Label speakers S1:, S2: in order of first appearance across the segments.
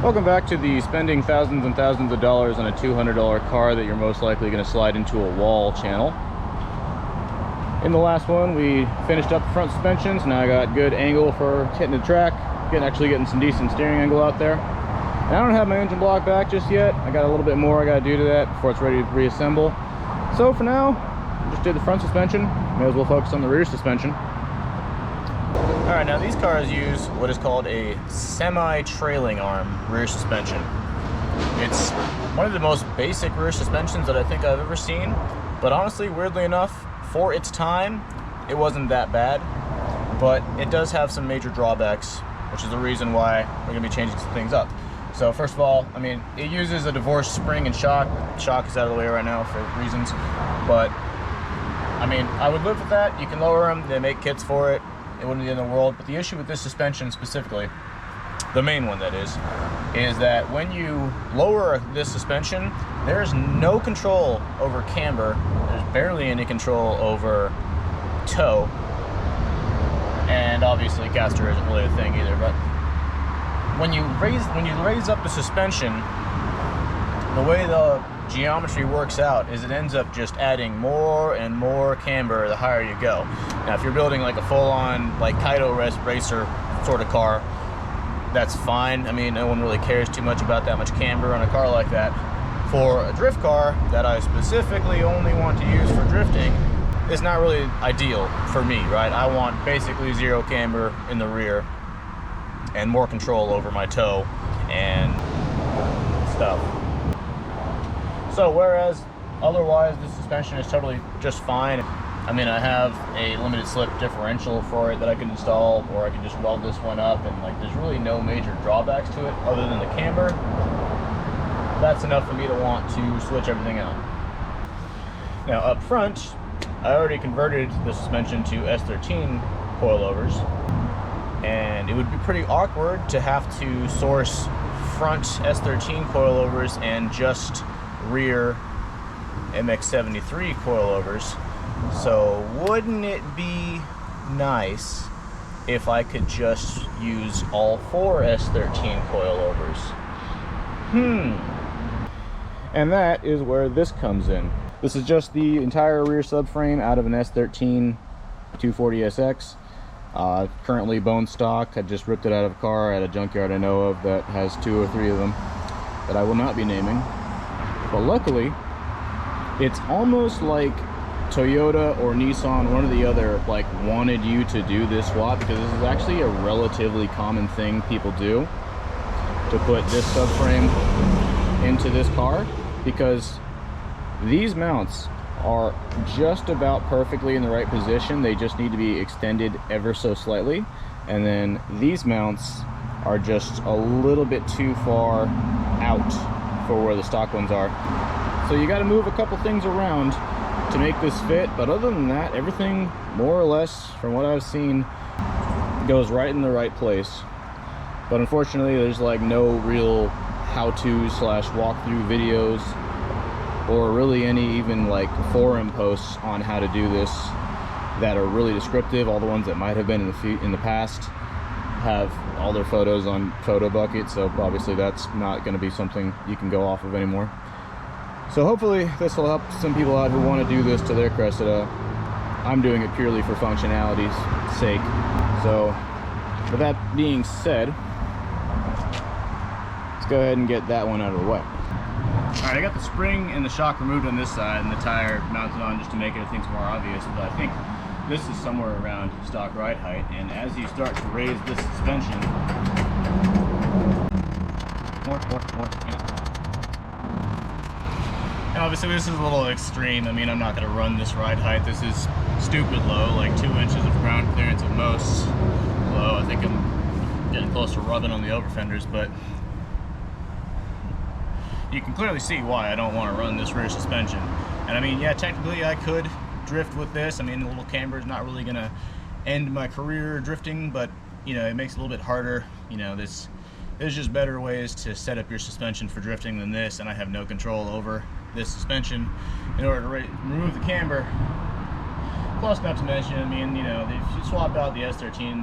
S1: Welcome back to the spending thousands and thousands of dollars on a $200 car that you're most likely going to slide into a wall channel. In the last one, we finished up the front suspensions. Now I got good angle for hitting the track, actually getting some decent steering angle out there. And I don't have my engine block back just yet. I got a little bit more I got to do to that before it's ready to reassemble. So for now, just did the front suspension. May as well focus on the rear suspension. All right, now these cars use what is called a semi-trailing arm rear suspension. It's one of the most basic rear suspensions that I think I've ever seen, but honestly, weirdly enough, for its time, it wasn't that bad, but it does have some major drawbacks, which is the reason why we're gonna be changing some things up. So first of all, I mean, it uses a divorced spring and shock. Shock is out of the way right now for reasons, but I mean, I would live with that. You can lower them, they make kits for it. It wouldn't be in the world, but the issue with this suspension specifically, the main one that is that when you lower this suspension, there's no control over camber. There's barely any control over toe, and obviously caster isn't really a thing either. But when you raise up the suspension, the way the geometry works out is it ends up just adding more and more camber the higher you go. Now if you're building like a full-on like Coilover racer sort of car, that's fine. I mean, no one really cares too much about that much camber on a car like that. For a drift car that I specifically only want to use for drifting, it's not really ideal for me, right? I want basically zero camber in the rear and more control over my toe and stuff. So whereas otherwise the suspension is totally just fine. I mean, I have a limited slip differential for it that I can install, or I can just weld this one up, and like there's really no major drawbacks to it other than the camber. That's enough for me to want to switch everything out. Now up front, I already converted the suspension to S13 coilovers, and it would be pretty awkward to have to source front S13 coilovers and just rear MX73 coilovers. So wouldn't it be nice if I could just use all 4 S13 coilovers? And that is where this comes in. This is just the entire rear subframe out of an S13 240SX. Currently bone stock. I just ripped it out of a car at a junkyard I know of that has 2 or 3 of them that I will not be naming. But luckily, it's almost like Toyota or Nissan, one or the other, like wanted you to do this swap, because this is actually a relatively common thing people do, to put this subframe into this car, because these mounts are just about perfectly in the right position. They just need to be extended ever so slightly, and then these mounts are just a little bit too far out for where the stock ones are. So you got to move a couple things around to make this fit, but other than that, everything more or less from what I've seen goes right in the right place. But unfortunately, there's like no real how-to slash walkthrough videos, or really any even like forum posts on how to do this that are really descriptive. All the ones that might have been in the past have all their photos on Photo Bucket, so obviously that's not going to be something you can go off of anymore. So hopefully this will help some people out who want to do this to their Cressida. I'm doing it purely for functionality's sake. So with that being said, let's go ahead and get that one out of the way. Alright, I got the spring and the shock removed on this side and the tire mounted on just to make everything more obvious, but I think this is somewhere around stock ride height, and as you start to raise this suspension, and obviously this is a little extreme. I mean, I'm not going to run this ride height. This is stupid low, like 2 inches of ground clearance at most low. I think I'm getting close to rubbing on the over fenders, but you can clearly see why I don't want to run this rear suspension. And I mean, yeah, technically I could drift with this. I mean, the little camber is not really going to end my career drifting, but you know, it makes it a little bit harder. You know, there's just better ways to set up your suspension for drifting than this, and I have no control over this suspension in order to remove the camber. Plus, not to mention, I mean, you know, if you swap out the S13,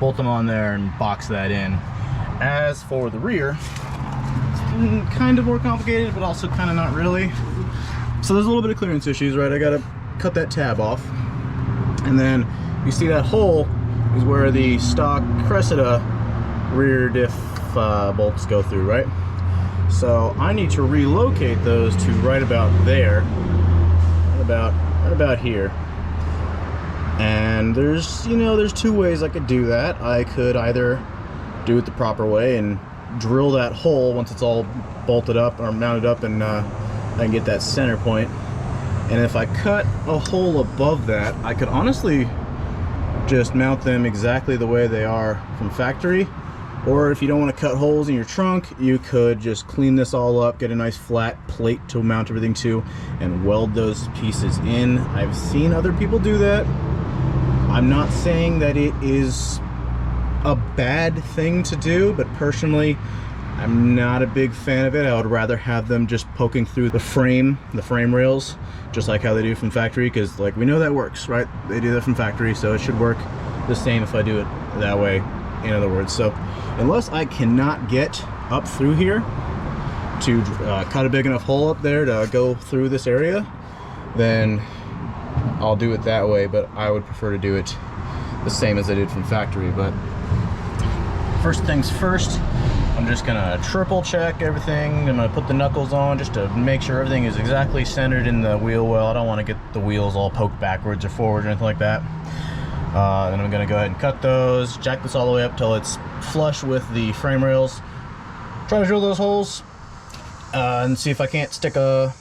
S1: bolt them on there and box that in. As for the rear, it's kind of more complicated, but also kind of not really. So there's a little bit of clearance issues, right? I gotta cut that tab off, and then you see that hole is where the stock Cressida rear diff bolts go through, right? So I need to relocate those to right about there, right about here. And there's, you know, there's two ways I could do that. I could either do it the proper way and drill that hole once it's all bolted up or mounted up, and I can get that center point. And if I cut a hole above that, I could honestly just mount them exactly the way they are from factory. Or if you don't want to cut holes in your trunk, you could just clean this all up, get a nice flat plate to mount everything to, and weld those pieces in. I've seen other people do that. I'm not saying that it is a bad thing to do, but personally, I'm not a big fan of it. I would rather have them just poking through the frame rails, just like how they do from factory, because like we know that works, right? They do that from factory, so it should work the same if I do it that way, in other words. So unless I cannot get up through here to cut a big enough hole up there to go through this area, then I'll do it that way, but I would prefer to do it the same as I did from factory. But first things first, I'm just gonna triple check everything. I'm gonna put the knuckles on just to make sure everything is exactly centered in the wheel well. I don't want to get the wheels all poked backwards or forward or anything like that. Then I'm gonna go ahead and cut those, jack this all the way up till it's flush with the frame rails. Try to drill those holes and see if I can't stick a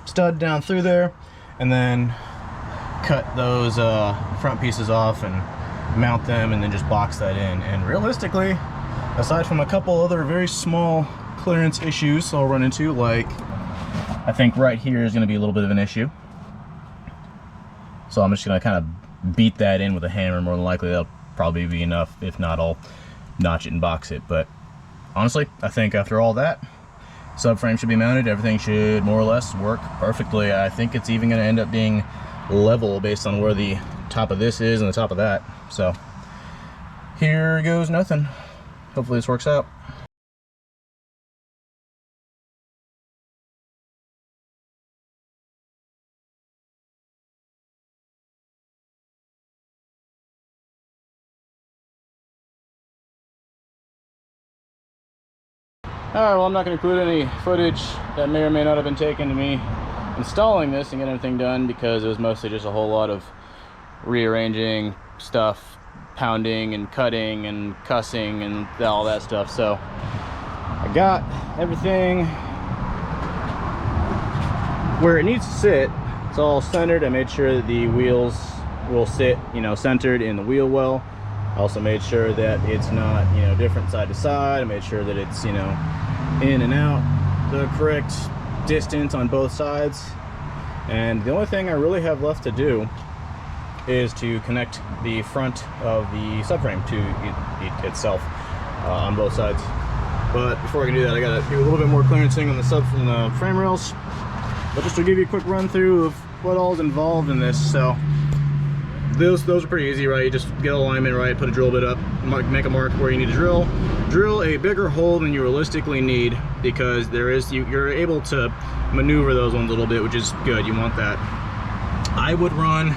S1: stud down through there, and then cut those front pieces off and mount them, and then just box that in. And realistically, aside from a couple other very small clearance issues I'll run into, like I think right here is going to be a little bit of an issue, so I'm just going to kind of beat that in with a hammer. More than likely that'll probably be enough. If not, I'll notch it and box it. But honestly, I think after all that, subframe should be mounted. Everything should more or less work perfectly. I think it's even going to end up being level based on where the top of this is and the top of that. So here goes nothing. Hopefully this works out. Alright, well, I'm not going to include any footage that may or may not have been taken to me installing this and getting everything done, because it was mostly just a whole lot of rearranging stuff, pounding and cutting and cussing and all that stuff. So I got everything where it needs to sit. It's all centered. I made sure that the wheels will sit, you know, centered in the wheel well. I also made sure that it's not, you know, different side to side. I made sure that it's, you know, in and out the correct distance on both sides. And the only thing I really have left to do is to connect the front of the subframe to it itself on both sides. But before I can do that, I gotta do a little bit more clearancing on the frame rails. But just to give you a quick run through of what all is involved in this. So those are pretty easy, right? You just get alignment right, put a drill bit up, make a mark where you need to drill a bigger hole than you realistically need, because you're able to maneuver those ones a little bit, which is good. You want that. I would run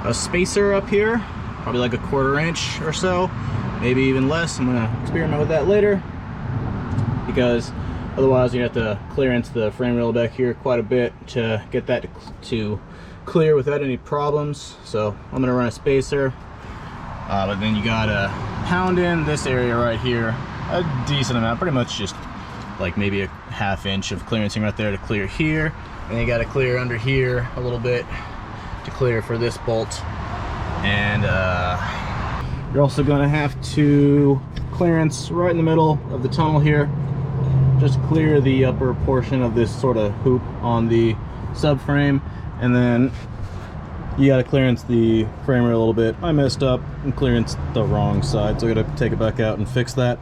S1: a spacer up here, probably like a 1/4 inch or so, maybe even less. I'm gonna experiment with that later, because otherwise you have to clearance the frame rail back here quite a bit to get that to clear without any problems. So I'm gonna run a spacer, but then you gotta pound in this area right here a decent amount, pretty much just like maybe a 1/2 inch of clearancing right there to clear here, and you gotta clear under here a little bit to clear for this bolt. And you're also gonna have to clearance right in the middle of the tunnel here, just clear the upper portion of this sort of hoop on the subframe. And then you gotta clearance the frame rail a little bit. I messed up and clearanced the wrong side, so I gotta take it back out and fix that.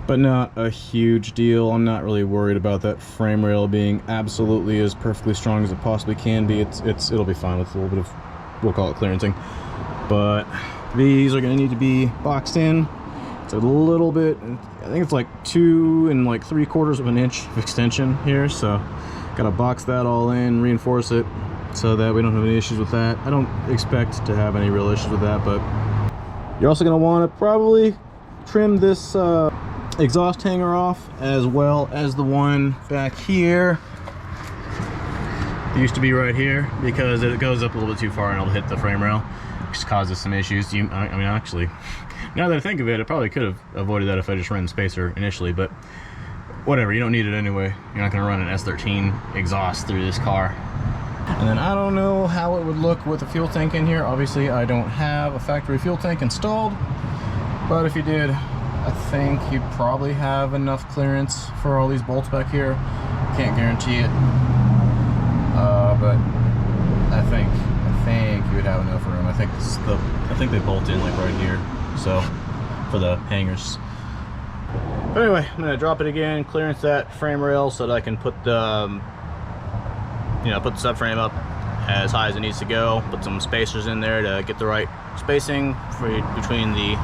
S1: But not a huge deal. I'm not really worried about that frame rail being absolutely as perfectly strong as it possibly can be. It'll be fine with a little bit of, we'll call it clearancing. But These are going to need to be boxed in. It's a little bit, I think it's like 2 3/4 of an inch of extension here, so gotta box that all in, reinforce it so that we don't have any issues with that. I don't expect to have any real issues with that, but you're also going to want to probably trim this exhaust hanger off, as well as the one back here. It used to be right here, because it goes up a little bit too far and it'll hit the frame rail, which causes some issues. I mean, actually, now that I think of it, I probably could have avoided that if I just ran the spacer initially, but whatever, you don't need it anyway. You're not going to run an S13 exhaust through this car. And then I don't know how it would look with a fuel tank in here. Obviously, I don't have a factory fuel tank installed, but if you did, I think you'd probably have enough clearance for all these bolts back here. Can't guarantee it, but I think you would have enough room. I think they bolt in like right here, so for the hangers. But anyway, I'm gonna drop it again, clearance that frame rail so that I can put the put the subframe up as high as it needs to go. Put some spacers in there to get the right spacing between the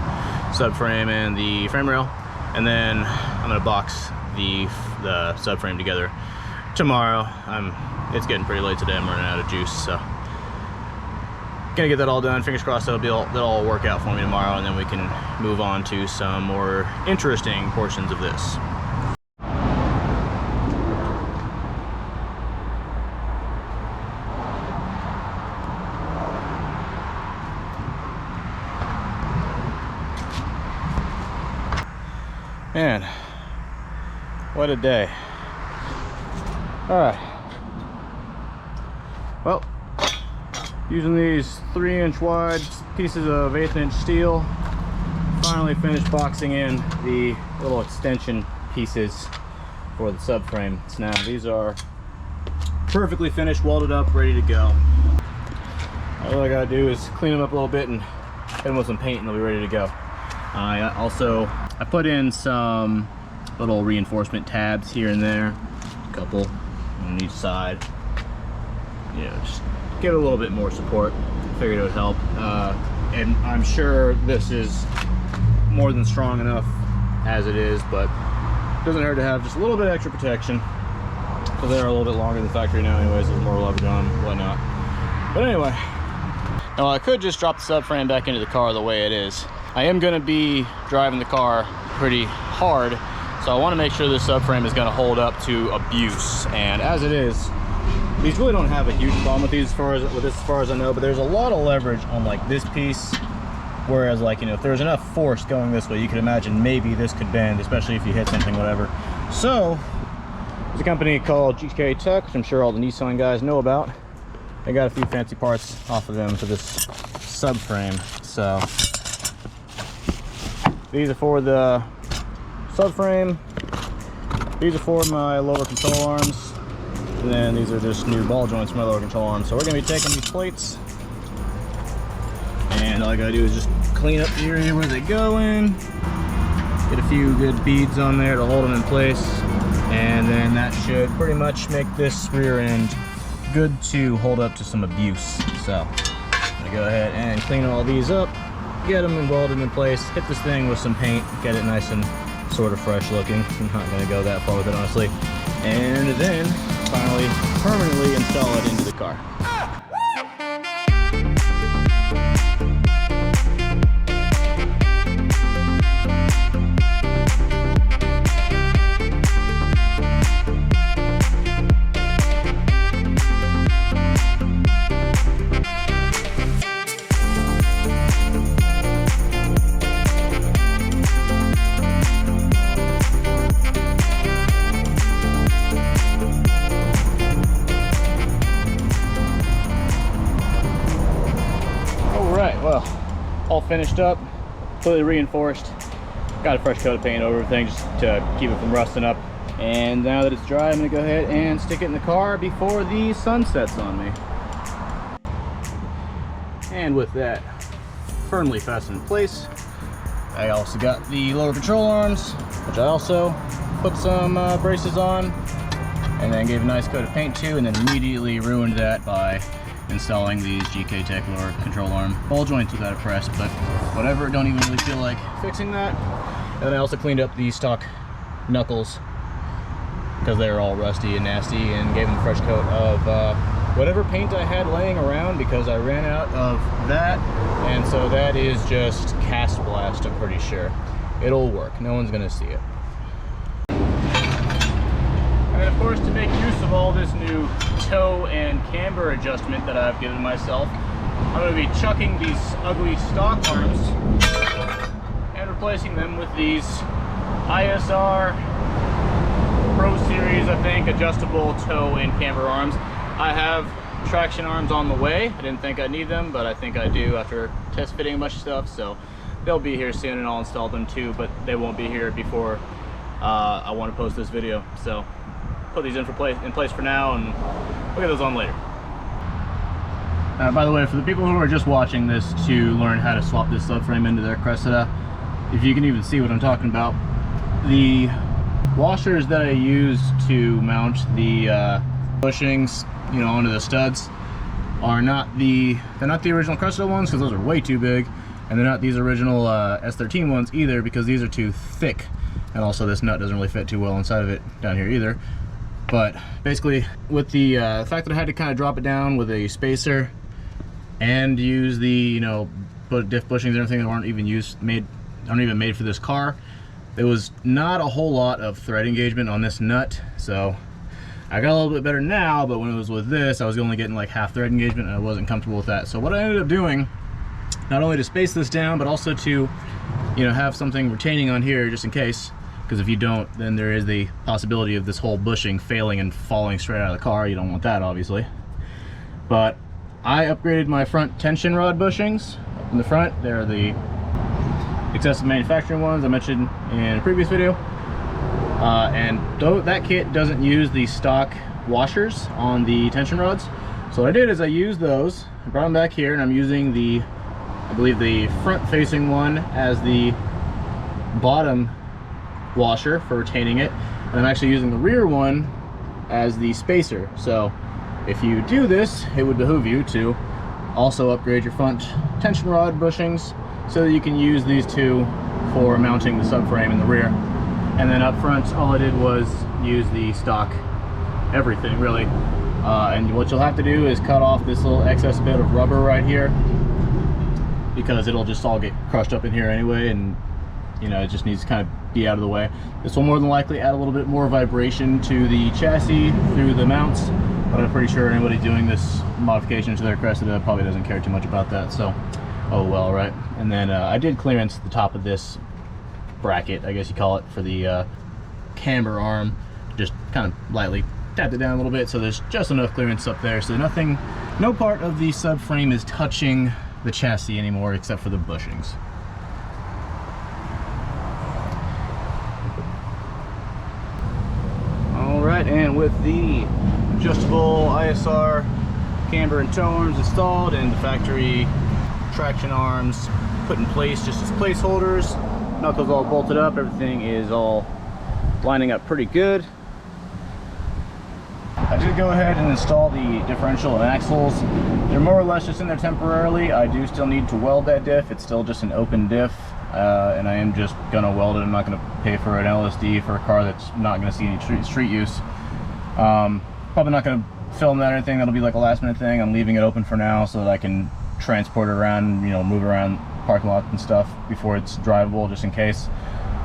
S1: subframe and the frame rail, and then I'm gonna box the subframe together tomorrow. It's getting pretty late today. I'm running out of juice, so gonna get that all done. Fingers crossed that'll all work out for me tomorrow, and then we can move on to some more interesting portions of this. Man, what a day. Alright. Well, using these 3-inch wide pieces of 1/8-inch steel, finally finished boxing in the little extension pieces for the subframe. So now these are perfectly finished, welded up, ready to go. All I gotta do is clean them up a little bit and hit them with some paint and they'll be ready to go. I put in some little reinforcement tabs here and there, a couple on each side. You know, just give it a little bit more support. Figured it would help. And I'm sure this is more than strong enough as it is, but it doesn't hurt to have just a little bit extra protection, because they're a little bit longer than the factory now anyways. There's more leverage on them, whatnot. But anyway, now I could just drop the subframe back into the car the way it is. I am going to be driving the car pretty hard, so I want to make sure this subframe is going to hold up to abuse. And as it is, these really don't have a huge problem with these as far as I know, but there's a lot of leverage on like this piece, whereas like, you know, if there's enough force going this way, you could imagine maybe this could bend, especially if you hit something, whatever. So there's a company called GK Tech, which I'm sure all the Nissan guys know about. I got a few fancy parts off of them for this subframe. So these are for the subframe, these are for my lower control arms, and then these are just new ball joints for my lower control arms. So we're going to be taking these plates, and all I got to do is just clean up the area where they go in, get a few good beads on there to hold them in place, and then that should pretty much make this rear end good to hold up to some abuse. So I'm going to go ahead and clean all these up, get them welded in place, hit this thing with some paint, get it nice and sort of fresh looking. I'm not going to go that far with it, honestly. And then finally permanently install it into the car. Well, all finished up, completely reinforced. Got a fresh coat of paint over everything just to keep it from rusting up. And now that it's dry, I'm gonna go ahead and stick it in the car before the sun sets on me. And with that firmly fastened in place, I also got the lower control arms, which I also put some braces on, and then gave a nice coat of paint to, and then immediately ruined that by installing these GK Tech lower control arm ball joints without a press, but whatever, don't even really feel like fixing that. And then I also cleaned up the stock knuckles because they were all rusty and nasty, and gave them a fresh coat of whatever paint I had laying around, because I ran out of that. And so that is just Cast Blast, I'm pretty sure. It'll work, no one's gonna see it. And of course, to make use of all this new toe and camber adjustment that I've given myself, I'm going to be chucking these ugly stock arms and replacing them with these ISR Pro Series, I think, adjustable toe and camber arms. I have traction arms on the way. I didn't think I'd need them, but I think I do after test fitting a bunch of stuff. So they'll be here soon, and I'll install them too, but they won't be here before I want to post this video. So put these in place for now, and we'll get those on later. By the way, for the people who are just watching this to learn how to swap this subframe into their Cressida, if you can even see what I'm talking about, the washers that I use to mount the bushings, you know, onto the studs are not the original Cressida ones, because those are way too big, and they're not these original S13 ones either, because these are too thick, and also this nut doesn't really fit too well inside of it down here either. But basically, with the fact that I had to kind of drop it down with a spacer and use the, you know, diff bushings and everything that aren't even made for this car, there was not a whole lot of thread engagement on this nut. So I got a little bit better now, but when it was with this, I was only getting like half thread engagement, and I wasn't comfortable with that. So what I ended up doing, not only to space this down, but also to, you know, have something retaining on here just in case. Because if you don't, then there is the possibility of this whole bushing failing and falling straight out of the car. You don't want that, obviously. But I upgraded my front tension rod bushings up in the front. They're the excessive manufacturing ones I mentioned in a previous video. And though that kit doesn't use the stock washers on the tension rods, so what I did is I used those, I brought them back here, and I'm using the, I believe the front facing one as the bottom washer for retaining it, and I'm actually using the rear one as the spacer. So if you do this, it would behoove you to also upgrade your front tension rod bushings so that you can use these two for mounting the subframe in the rear. And then up front, all I did was use the stock everything, really. And what you'll have to do is cut off this little excess bit of rubber right here, because it'll just all get crushed up in here anyway, and you know, it just needs to kind of be out of the way. This will more than likely add a little bit more vibration to the chassis through the mounts, but I'm pretty sure anybody doing this modification to their Cressida probably doesn't care too much about that, so oh well, right? And then I did clearance the top of this bracket, I guess you call it, for the camber arm. Just kind of lightly tapped it down a little bit, so there's just enough clearance up there, so no part of the subframe is touching the chassis anymore except for the bushings. Alright, and with the adjustable ISR camber and toe arms installed, and the factory traction arms put in place just as placeholders, knuckles all bolted up, everything is all lining up pretty good. I did go ahead and install the differential and axles. They're more or less just in there temporarily. I do still need to weld that diff. It's still just an open diff, and I am just gonna weld it. I'm not gonna pay for an LSD for a car that's not gonna see any street use. Probably not gonna film that or anything. That'll be like a last minute thing. I'm leaving it open for now so that I can transport it around, you know, move around parking lot and stuff before it's drivable, just in case.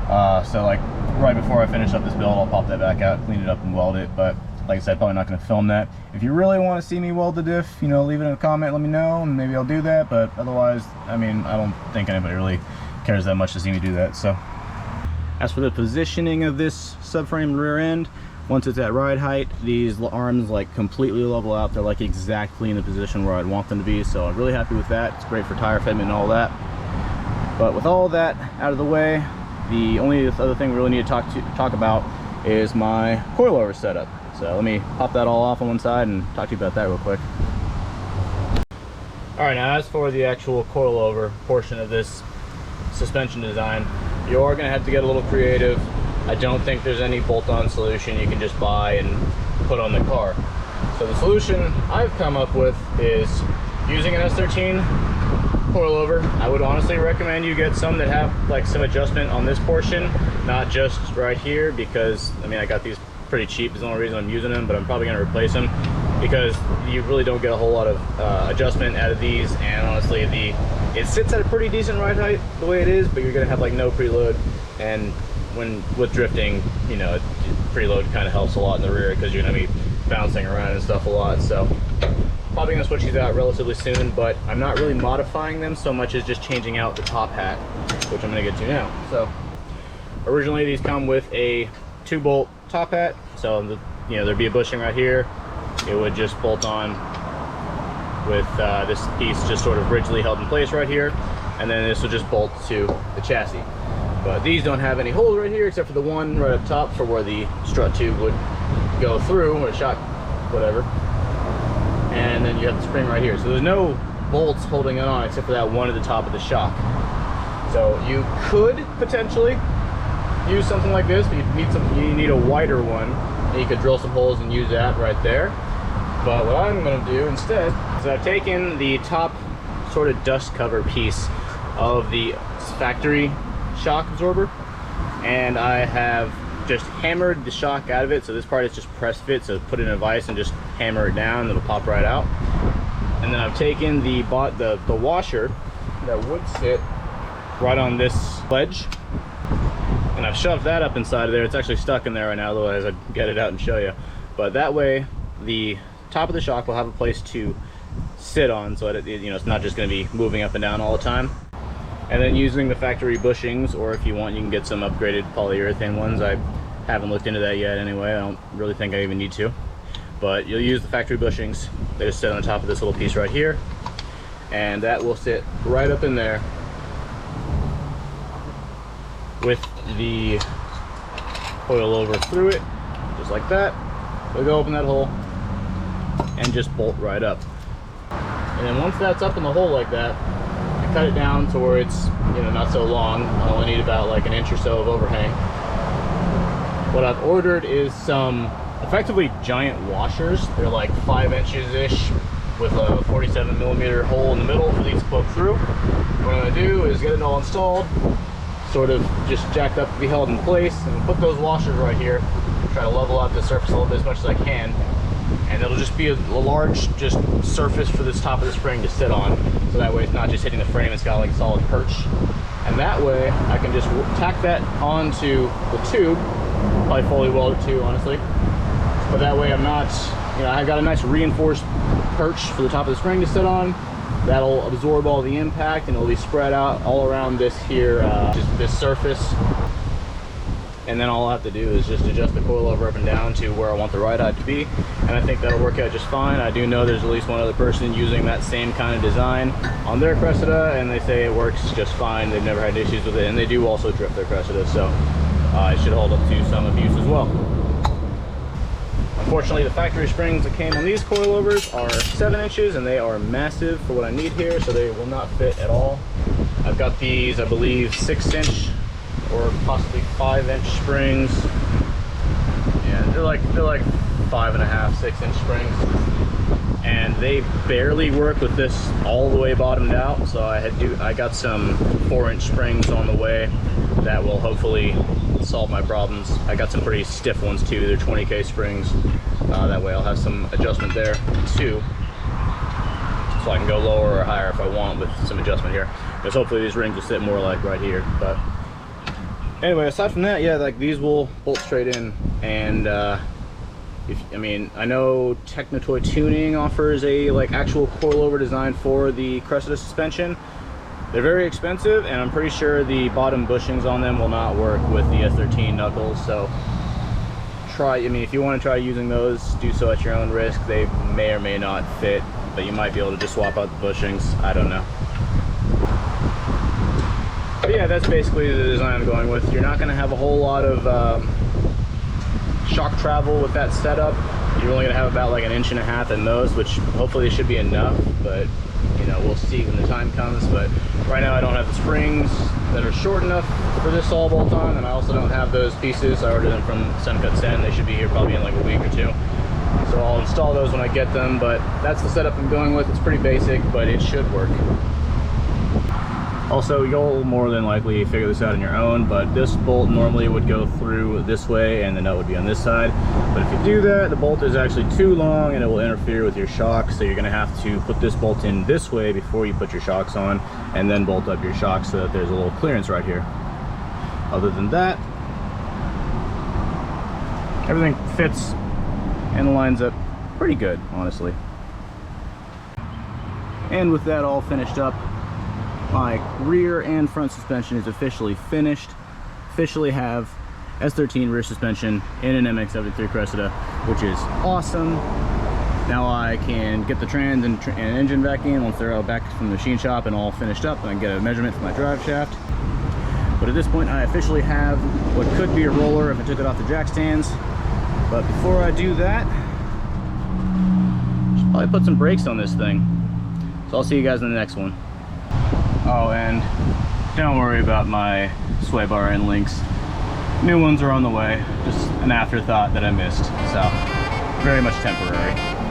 S1: So like right before I finish up this build, I'll pop that back out, clean it up and weld it. But like I said, probably not going to film that. If you really want to see me weld the diff, you know, leave it in a comment, let me know, and maybe I'll do that. But otherwise, I mean, I don't think anybody really cares that much to see me do that. So as for the positioning of this subframe rear end, once it's at ride height, these arms like completely level out. They're like exactly in the position where I'd want them to be, so I'm really happy with that. It's great for tire fitment and all that. But with all that out of the way, the only other thing we really need to talk about is my coilover setup. So let me pop that all off on one side and talk to you about that real quick. All right, now as for the actual coilover portion of this suspension design, you are going to have to get a little creative. I don't think there's any bolt-on solution you can just buy and put on the car. So the solution I've come up with is using an S13 coilover. I would honestly recommend you get some that have like some adjustment on this portion, not just right here, because I mean I got these pretty cheap. Is the only reason I'm using them, but I'm probably going to replace them because you really don't get a whole lot of adjustment out of these. And honestly, it sits at a pretty decent ride height the way it is, but you're going to have like no preload. And with drifting, you know, preload kind of helps a lot in the rear because you're going to be bouncing around and stuff a lot. So probably going to switch these out relatively soon, but I'm not really modifying them so much as just changing out the top hat, which I'm going to get to now. So originally these come with a 2-bolt top hat, so you know, there'd be a bushing right here. It would just bolt on with this piece just sort of rigidly held in place right here, and then this would just bolt to the chassis. But these don't have any holes right here except for the one right up top for where the strut tube would go through, or shock, whatever. And then you have the spring right here. So there's no bolts holding it on except for that one at the top of the shock. So you could potentially use something like this, but you need a wider one, and you could drill some holes and use that right there. But what I'm going to do instead is I've taken the top sort of dust cover piece of the factory shock absorber, and I have just hammered the shock out of it. So this part is just press fit, so put it in a vise and just hammer it down and it'll pop right out. And then I've taken the washer that would sit right on this ledge, and I've shoved that up inside of there. It's actually stuck in there right now, otherwise I'd get it out and show you. But that way the top of the shock will have a place to sit on, so that you know, it's not just going to be moving up and down all the time. And then using the factory bushings, or if you want, you can get some upgraded polyurethane ones. I haven't looked into that yet anyway. I don't really think I even need to. But you'll use the factory bushings. They just sit on the top of this little piece right here, and that will sit right up in there with the coilover through it, just like that. So go open that hole and just bolt right up. And then once that's up in the hole like that, I cut it down to where it's, you know, not so long. I only need about like an inch or so of overhang. What I've ordered is some effectively giant washers. They're like 5 inches-ish with a 47mm hole in the middle for these to poke through. What I'm going to do is get it all installed, sort of just jacked up to be held in place, and put those washers right here. Try to level out the surface a little bit as much as I can, and it'll just be a large just surface for this top of the spring to sit on, so that way it's not just hitting the frame, it's got like a solid perch. And that way I can just tack that onto the tube, probably fully weld it too, honestly, but that way I'm not, you know, I've got a nice reinforced perch for the top of the spring to sit on. That'll absorb all the impact, and it'll be spread out all around this here, just this surface. And then all I'll have to do is just adjust the coilover up and down to where I want the ride height to be, and I think that'll work out just fine. I do know there's at least one other person using that same kind of design on their Cressida, and they say it works just fine. They've never had issues with it, and they do also drift their Cressida, so it should hold up to some abuse as well. Unfortunately, the factory springs that came on these coilovers are 7 inches, and they are massive for what I need here, so they will not fit at all. I've got these, I believe, 6-inch or possibly 5-inch springs. Yeah, they're like 5.5, 6-inch springs, and they barely work with this all the way bottomed out. So I got some 4-inch springs on the way that will hopefully solve my problems. I got some pretty stiff ones too. They're 20K springs. That way I'll have some adjustment there too, so I can go lower or higher if I want with some adjustment here, because hopefully these rings will sit more like right here. But anyway, aside from that, yeah, like these will bolt straight in. And I mean, I know Technotoy Tuning offers a like actual coilover design for the Cressida suspension. They're very expensive, and I'm pretty sure the bottom bushings on them will not work with the S13 knuckles. So I mean, if you want to try using those, do so at your own risk. They may or may not fit, but you might be able to just swap out the bushings. I don't know. But yeah, that's basically the design I'm going with. You're not going to have a whole lot of shock travel with that setup. You're only going to have about like 1.5 inches at most, which hopefully should be enough, but you know, we'll see when the time comes. But right now I don't have the springs that are short enough for this all bolt on, and I also don't have those pieces. I ordered them from Suncut 10. They should be here probably in like a week or two. So I'll install install those when I get them, but that's the setup I'm going with. It's pretty basic, but it should work. Also, you'll more than likely figure this out on your own, but this bolt normally would go through this way and the nut would be on this side. But if you do that, the bolt is actually too long and it will interfere with your shocks, so you're gonna have to put this bolt in this way before you put your shocks on, and then bolt up your shocks so that there's a little clearance right here. Other than that, everything fits and lines up pretty good, honestly. And with that all finished up, my rear and front suspension is officially finished. Officially have S13 rear suspension in an MX73 Cressida, which is awesome. Now I can get the trans and engine back in once they're all back from the machine shop and all finished up, and I can get a measurement for my drive shaft. But at this point I officially have what could be a roller if I took it off the jack stands. But before I do that, I should probably put some brakes on this thing. So I'll see you guys in the next one. Oh, and don't worry about my sway bar end links. New ones are on the way. Just an afterthought that I missed. So, very much temporary.